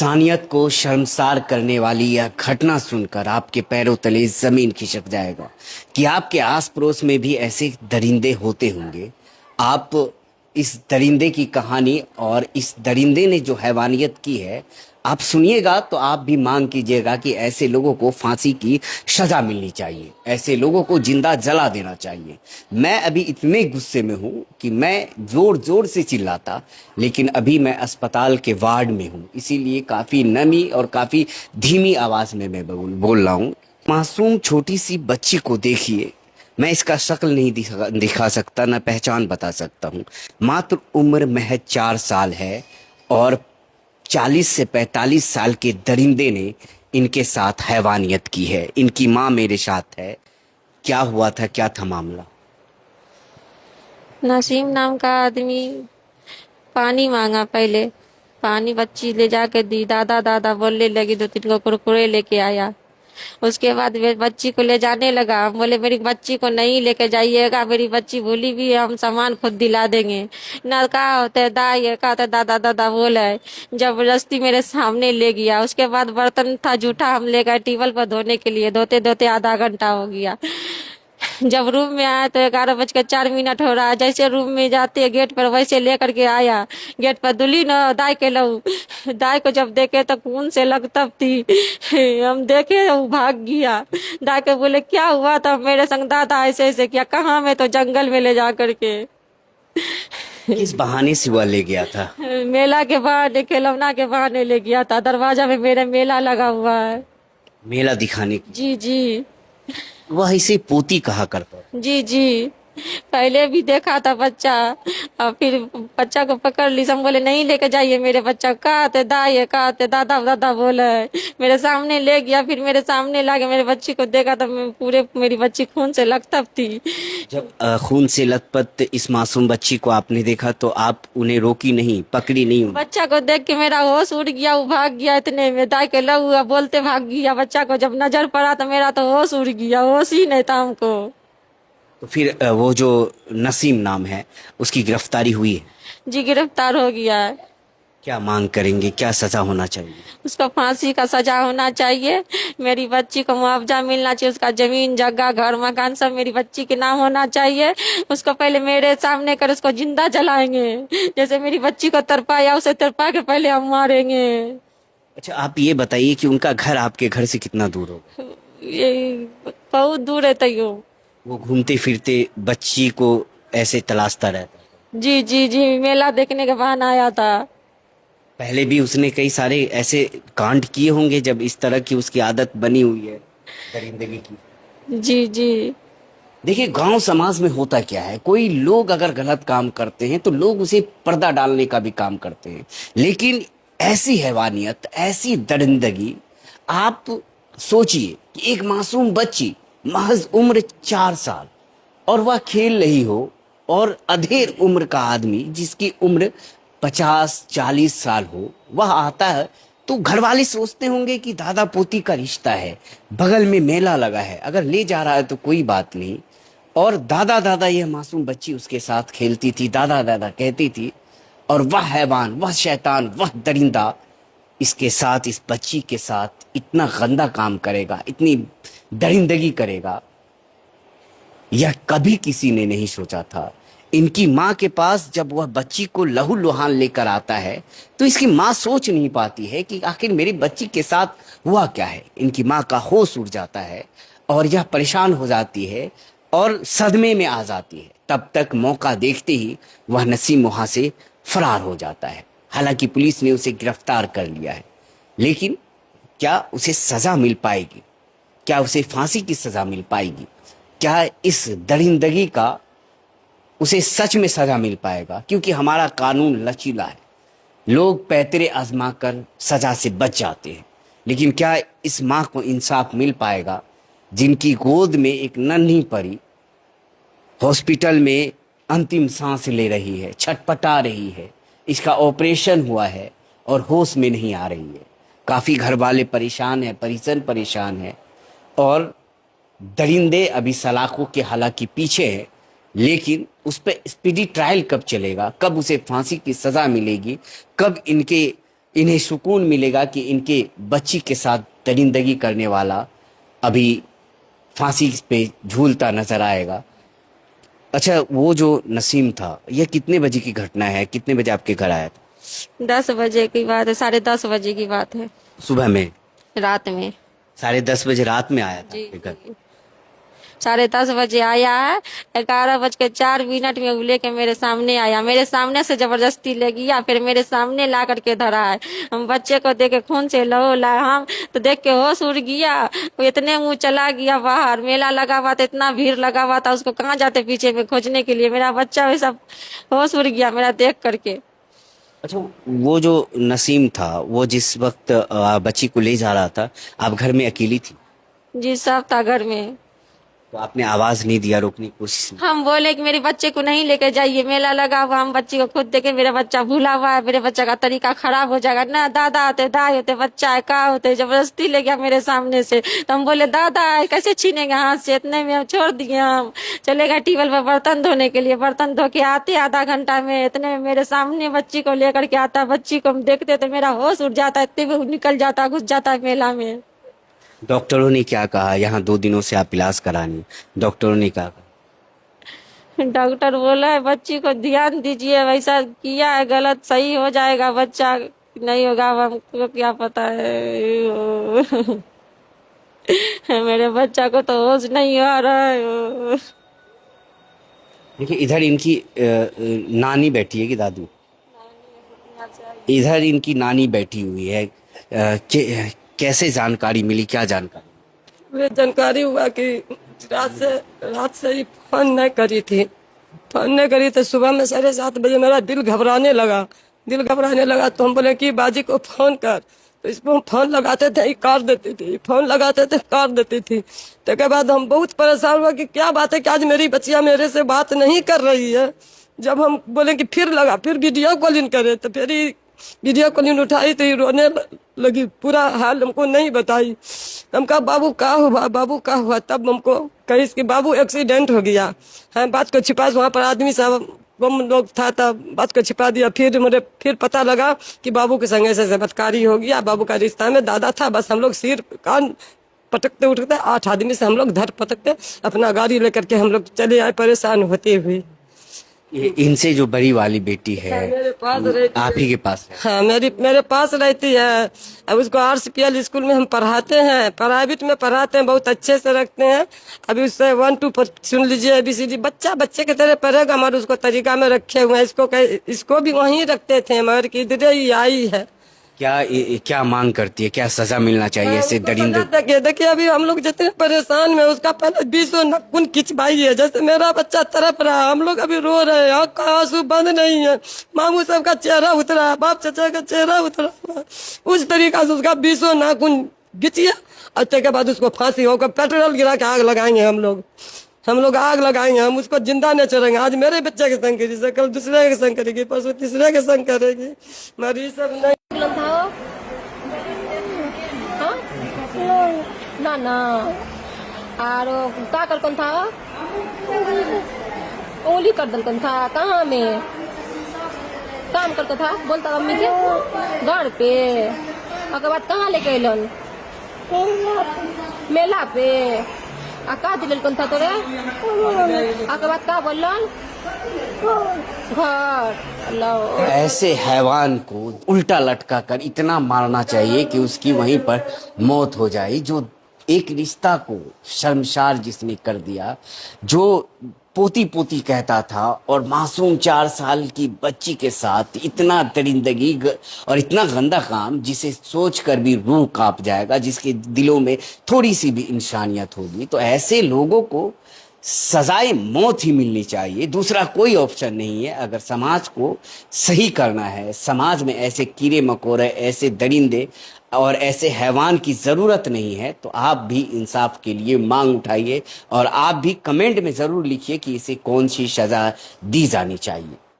इंसानियत को शर्मसार करने वाली यह घटना सुनकर आपके पैरों तले जमीन खिसक जाएगा कि आपके आस पड़ोस में भी ऐसे दरिंदे होते होंगे। आप इस दरिंदे की कहानी और इस दरिंदे ने जो हैवानियत की है आप सुनिएगा तो आप भी मांग कीजिएगा कि ऐसे लोगों को फांसी की सजा मिलनी चाहिए, ऐसे लोगों को जिंदा जला देना चाहिए। मैं अभी इतने गुस्से में हूं कि मैं जोर जोर से चिल्लाता, लेकिन अभी मैं अस्पताल के वार्ड में हूं, इसीलिए काफी नमी और काफी धीमी आवाज में मैं बोल रहा हूं। मासूम छोटी सी बच्ची को देखिए, मैं इसका शक्ल नहीं दिखा सकता, ना पहचान बता सकता हूँ। मात्र उम्र महज 4 साल है और 40 से 45 साल के दरिंदे ने इनके साथ हैवानियत की है। इनकी माँ मेरे साथ है। क्या हुआ था, क्या था मामला? नसीम नाम का आदमी पानी मांगा। पहले पानी बच्ची ले जाके दी, दादा दादा बोलने लगी, 2-3 को कुरकुरे लेके आया। उसके बाद वे बच्ची को ले जाने लगा। हम बोले मेरी बच्ची को नहीं लेके जाइएगा, मेरी बच्ची भूली भी है, हम सामान खुद दिला देंगे। ना कहा होते दाई कहा होता दादा दादा बोले, जबरदस्ती मेरे सामने ले गया। उसके बाद बर्तन था जूठा, हम ले गए टेबल पर धोने के लिए। धोते धोते आधा घंटा हो गया। जब रूम में आया तो 11:04 हो रहा है। जैसे रूम में जाते गेट पर वैसे लेकर के आया। गेट पर दुली न दाई के लऊ, दाई को जब देखे तो खून से लगतब थी। हम देखे वो भाग गया। दाई के बोले क्या हुआ था, मेरे संग दादा ऐसे ऐसे किया। कहाँ, मैं तो जंगल में ले जा करके। किस बहाने से वह ले गया था? मेला के बहाने, खिलौना के बहाने ले गया था। दरवाजा में मेरे मेला लगा हुआ है। मेला दिखाने की? जी जी वह इसे पोती कहा करता था। जी जी पहले भी देखा था बच्चा, और फिर बच्चा को पकड़ ली। हम बोले नहीं लेके जाइए मेरे बच्चा। कहा थे दाई, कहा थे दादा दादा बोले। मेरे सामने ले गया, फिर मेरे सामने लाके मेरे बच्ची को देखा तो मेरी बच्ची खून से लथपथ थी। जब खून से लथपथ इस मासूम बच्ची को आपने देखा तो आप उन्हें रोकी नहीं, पकड़ी नहीं? बच्चा को देख के मेरा होश उड़ गया, वो भाग गया। इतने में दाई के लहुआ बोलते भाग गया। बच्चा को जब नजर पड़ा तो मेरा तो होश उड़ गया, होश ही नहीं था हमको। तो फिर वो जो नसीम नाम है उसकी गिरफ्तारी हुई है? जी गिरफ्तार हो गया है। क्या मांग करेंगे, क्या सजा होना चाहिए? उसको फांसी का सजा होना चाहिए। मेरी बच्ची को मुआवजा मिलना चाहिए। उसका जमीन जगह घर मकान सब मेरी बच्ची के नाम होना चाहिए। उसको पहले मेरे सामने कर उसको जिंदा जलाएंगे। जैसे मेरी बच्ची को तरपाया उसे तरपा के पहले हम मारेंगे। अच्छा, आप ये बताइए कि उनका घर आपके घर से कितना दूर होगा? ये बहुत दूर है। तैयो वो घूमते फिरते बच्ची को ऐसे तलाशता रहता है? जी जी जी मेला देखने के बहाने आया था। पहले भी उसने कई सारे ऐसे कांड किए होंगे जब इस तरह की उसकी आदत बनी हुई है दरिंदगी की। जी जी देखिए, गांव समाज में होता क्या है, कोई लोग अगर गलत काम करते हैं तो लोग उसे पर्दा डालने का भी काम करते हैं, लेकिन ऐसी हैवानियत, ऐसी दरिंदगी, आप सोचिए कि एक मासूम बच्ची, महज उम्र 4 साल, और वह खेल रही हो, और अधेड़ उम्र का आदमी जिसकी उम्र 50-40 साल हो वह आता है तो घर वाले सोचते होंगे कि दादा पोती का रिश्ता है, बगल में मेला लगा है, अगर ले जा रहा है तो कोई बात नहीं। और दादा दादा यह मासूम बच्ची उसके साथ खेलती थी, दादा दादा कहती थी, और वह हैवान, वह शैतान, वह दरिंदा इसके साथ, इस बच्ची के साथ इतना गंदा काम करेगा, इतनी दरिंदगी करेगा, यह कभी किसी ने नहीं सोचा था। इनकी माँ के पास जब वह बच्ची को लहू लुहान लेकर आता है तो इसकी माँ सोच नहीं पाती है कि आखिर मेरी बच्ची के साथ हुआ क्या है। इनकी माँ का होश उड़ जाता है और यह परेशान हो जाती है और सदमे में आ जाती है। तब तक मौका देखते ही वह नसीम वहां से फरार हो जाता है। हालांकि पुलिस ने उसे गिरफ्तार कर लिया है, लेकिन क्या उसे सजा मिल पाएगी? क्या उसे फांसी की सजा मिल पाएगी? क्या इस दरिंदगी का उसे सच में सजा मिल पाएगा? क्योंकि हमारा कानून लचीला है, लोग पैतरे आजमा कर सजा से बच जाते हैं, लेकिन क्या इस माँ को इंसाफ मिल पाएगा जिनकी गोद में एक नन्ही परी हॉस्पिटल में अंतिम सांस ले रही है, छटपटा रही है, इसका ऑपरेशन हुआ है और होश में नहीं आ रही है? काफी घर वाले परेशान है, परिजन परेशान है, और दरिंदे अभी सलाखों के हालांकि पीछे है, लेकिन उस पर स्पीडी ट्रायल कब चलेगा, कब उसे फांसी की सजा मिलेगी, कब इनके इन्हें सुकून मिलेगा कि इनके बच्ची के साथ दरिंदगी करने वाला अभी फांसी पे झूलता नजर आएगा। अच्छा, वो जो नसीम था, ये कितने बजे की घटना है? कितने बजे आपके घर आया था? 10 बजे की बात है, 10:30 बजे की बात है, सुबह में? रात में। 10:30 बजे रात में आया था जी आपके घर? जी। 10:30 बजे आया है, 11:04 में वो लेके मेरे सामने आया, मेरे सामने से जबरदस्ती ले गया, फिर मेरे सामने ला करके धरा है। हम बच्चे को देख के खून से लहो ला, हम तो देख के होश उड़ गया। वो इतने मुंह चला गया बाहर, मेला लगा हुआ था, इतना भीड़ लगा हुआ था, उसको कहाँ जाते पीछे में खोजने के लिए। मेरा बच्चा वैसा होश उड़ गया मेरा देख करके। अच्छा, वो जो नसीम था, वो जिस वक्त बच्ची को ले जा रहा था, आप घर में अकेली थी? जी सब था घर में। तो आपने आवाज नहीं दिया, रोकने की कोशिश नहीं? हम बोले कि मेरे बच्चे को नहीं लेके जाइए, मेला लगा हुआ, हम बच्ची को खुद देखे, मेरा बच्चा भूला हुआ है, मेरे बच्चा का तरीका खराब हो जाएगा ना, दादा होते दाई होते बच्चा है का होते। जबरदस्ती ले गया मेरे सामने से, तो हम बोले दादा कैसे छीनेगा हाथ से। इतने में हम छोड़ दिए, हम चले गए टेबल पर बर्तन धोने के लिए। बर्तन धो के आते आधा घंटा में, इतने में मेरे सामने बच्ची को लेकर के आता। बच्ची को हम देखते तो मेरा होश उड़ जाता, इतने में निकल जाता, घुस जाता मेला में। डॉक्टरों ने क्या कहा? यहाँ 2 दिनों से आप इलाज करानी, डॉक्टरों ने क्या कहा? डॉक्टर बोला है बच्ची को ध्यान दीजिए, वैसा किया है गलत, सही हो जाएगा बच्चा, नहीं होगा अब हमको क्या पता है। मेरे बच्चा को तो होश नहीं आ रहा है। देखिए, इधर इनकी नानी बैठी है कि दादू? इधर इनकी नानी बैठी हुई है। कैसे जानकारी मिली, क्या जानकारी? मुझे जानकारी हुआ कि रात से ही फोन नहीं करी थी। फोन नहीं करी तो सुबह में 7:30 बजे मेरा दिल घबराने लगा। तो हम बोले कि बाजी को फोन कर, तो इसको फोन लगाते थे ये काट देती थी, फोन लगाते थे काट देती थी। तो के बाद हम बहुत परेशान हुआ कि क्या बात है कि आज मेरी बच्चिया मेरे से बात नहीं कर रही है। जब हम बोले कि फिर वीडियो कॉलिंग करे, तो फिर वीडियो कॉलिंग उठाई तो ये रोने लगी, पूरा हाल हमको नहीं बताई। हम कहा बाबू का हुआ, तब हमको कही कि बाबू एक्सीडेंट हो गया है। बात को छिपा, वहाँ पर आदमी सब कम लोग था तब बात को छिपा दिया। फिर पता लगा कि बाबू के संग ऐसे बदकारी हो गया। बाबू का रिश्ता में दादा था, बस हम लोग सिर कान पटकते उठते 8 आदमी से हम लोग धर पटकते अपना गाड़ी लेकर के हम लोग चले आए परेशान होते हुए। इनसे जो बड़ी वाली बेटी है मेरे पास रहती आप ही के पास है? हाँ, मेरे पास रहती है। अब उसको RCPL स्कूल में हम पढ़ाते हैं, प्राइवेट में पढ़ाते हैं, बहुत अच्छे से रखते हैं। अभी उससे 1 2 पर सुन लीजिए ABCD, बच्चा बच्चे की तरह पढ़ेगा, मगर उसको तरीका में रखे हुए हैं। इसको भी वहीं रखते थे, मगर कि इधर ही आई है। क्या मांग करती है, क्या सजा मिलना चाहिए ऐसे दरिंदे? देखिए अभी हम लोग जितने परेशान में, उसका पहले 20 नखून खिंचवाई है। जैसे मेरा बच्चा तड़प रहा, हम लोग अभी रो रहे हैं, आँख का आंसू बंद नहीं है। मामू सब का चेहरा उतरा है, बाप चाचा का चेहरा उतरा है। उस तरीका से उसका 20 नाखून खिंचिए, और उसके बाद उसको फांसी होकर पेट्रोल गिरा के आग लगाएंगे। हम लोग आग लगाएंगे, हम उसको जिंदा नहीं छोड़ेंगे। आज मेरे बच्चे के संग करी, कल दूसरे के संग करेगी, परसों तीसरे के संग करेगी, मगर ये सब नहीं। ना आरो का कर कौन था, उंगली कर दल कौन था, कहाँ में काम करता था, बोलता मम्मी के घर पे। ओकर बाद कहाँ लेके अलन? मेला पे। आ का दिल कौन था तोरे? ओकर बाद का बोलन? घर लो। ऐसे हैवान को उल्टा लटका कर इतना मारना चाहिए कि उसकी वहीं पर मौत हो जाए। जो एक रिश्ता को शर्मसार जिसने कर दिया, जो पोती पोती कहता था, और मासूम 4 साल की बच्ची के साथ इतना दरिंदगी और इतना गंदा काम, जिसे सोचकर भी रूह कांप जाएगा, जिसके दिलों में थोड़ी सी भी इंसानियत होगी। तो ऐसे लोगों को सजाए मौत ही मिलनी चाहिए, दूसरा कोई ऑप्शन नहीं है। अगर समाज को सही करना है, समाज में ऐसे कीड़े मकोड़े, ऐसे दरिंदे और ऐसे हैवान की ज़रूरत नहीं है, तो आप भी इंसाफ के लिए मांग उठाइए और आप भी कमेंट में ज़रूर लिखिए कि इसे कौन सी सज़ा दी जानी चाहिए।